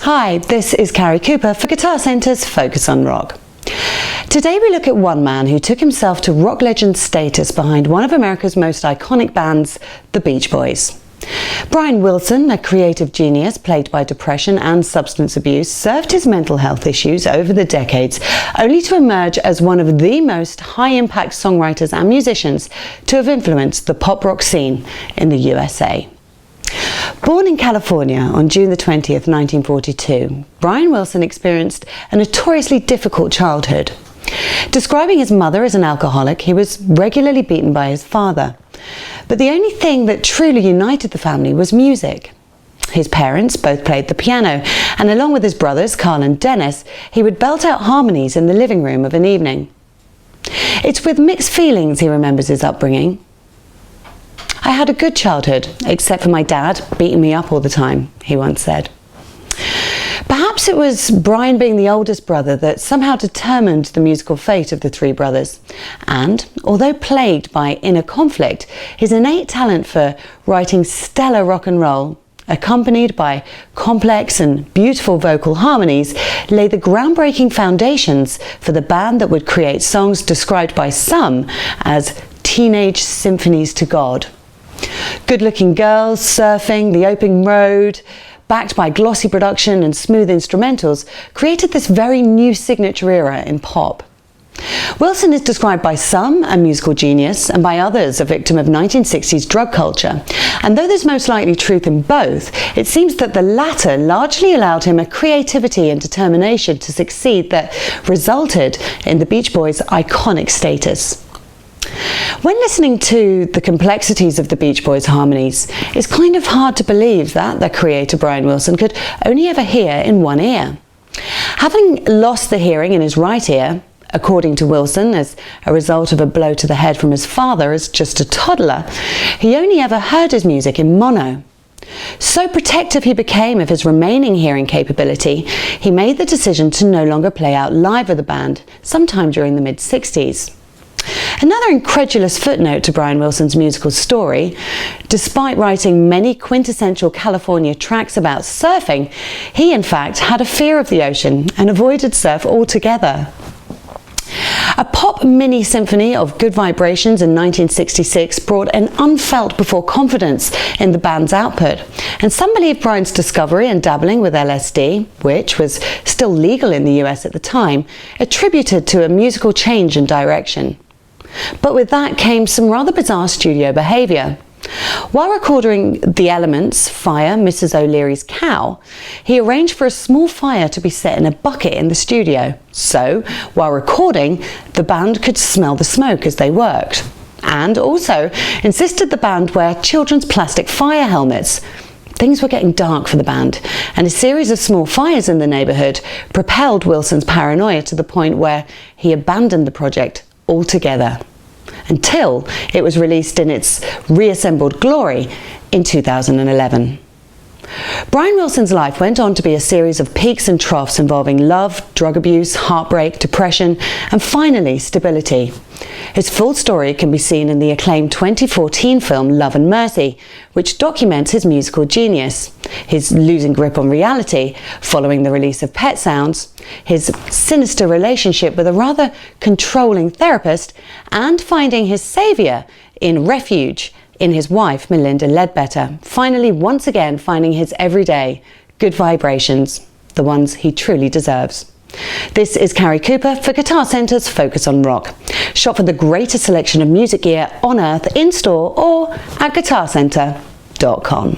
Hi, this is Carrie Cooper for Guitar Centre's Focus on Rock. Today we look at one man who took himself to rock legend status behind one of America's most iconic bands, the Beach Boys. Brian Wilson, a creative genius plagued by depression and substance abuse, served his mental health issues over the decades, only to emerge as one of the most high-impact songwriters and musicians to have influenced the pop rock scene in the USA. Born in California on June the 20th, 1942, Brian Wilson experienced a notoriously difficult childhood. Describing his mother as an alcoholic, he was regularly beaten by his father. But the only thing that truly united the family was music. His parents both played the piano, and along with his brothers, Carl and Dennis, he would belt out harmonies in the living room of an evening. It's with mixed feelings he remembers his upbringing. "I had a good childhood, except for my dad beating me up all the time," he once said. Perhaps it was Brian being the oldest brother that somehow determined the musical fate of the three brothers. And although plagued by inner conflict, his innate talent for writing stellar rock and roll, accompanied by complex and beautiful vocal harmonies, laid the groundbreaking foundations for the band that would create songs described by some as teenage symphonies to God. Good-looking girls, surfing, the open road, backed by glossy production and smooth instrumentals, created this very new signature era in pop. Wilson is described by some a musical genius and by others a victim of 1960s drug culture. And though there's most likely truth in both, it seems that the latter largely allowed him a creativity and determination to succeed that resulted in the Beach Boys' iconic status. When listening to the complexities of the Beach Boys' harmonies, it's kind of hard to believe that the creator Brian Wilson could only ever hear in one ear. Having lost the hearing in his right ear, according to Wilson, as a result of a blow to the head from his father as just a toddler, he only ever heard his music in mono. So protective he became of his remaining hearing capability, he made the decision to no longer play out live with the band sometime during the mid-60s. Another incredulous footnote to Brian Wilson's musical story: despite writing many quintessential California tracks about surfing, he in fact had a fear of the ocean and avoided surf altogether. A pop mini-symphony of Good Vibrations in 1966 brought an unfelt-before confidence in the band's output, and some believe Brian's discovery and dabbling with LSD, which was still legal in the US at the time, attributed to a musical change in direction. But with that came some rather bizarre studio behaviour. While recording The Elements' Fire, Mrs. O'Leary's Cow, he arranged for a small fire to be set in a bucket in the studio, so while recording, the band could smell the smoke as they worked, and also insisted the band wear children's plastic fire helmets. Things were getting dark for the band, and a series of small fires in the neighbourhood propelled Wilson's paranoia to the point where he abandoned the project altogether, until it was released in its reassembled glory in 2011. Brian Wilson's life went on to be a series of peaks and troughs involving love, drug abuse, heartbreak, depression, and finally stability. His full story can be seen in the acclaimed 2014 film Love and Mercy, which documents his musical genius, his losing grip on reality following the release of Pet Sounds, his sinister relationship with a rather controlling therapist, and finding his saviour in refuge in his wife Melinda Ledbetter, finally once again finding his everyday good vibrations, the ones he truly deserves. This is Carrie Cooper for Guitar Centre's Focus on Rock. Shop for the greatest selection of music gear on earth in store or at guitarcentre.com.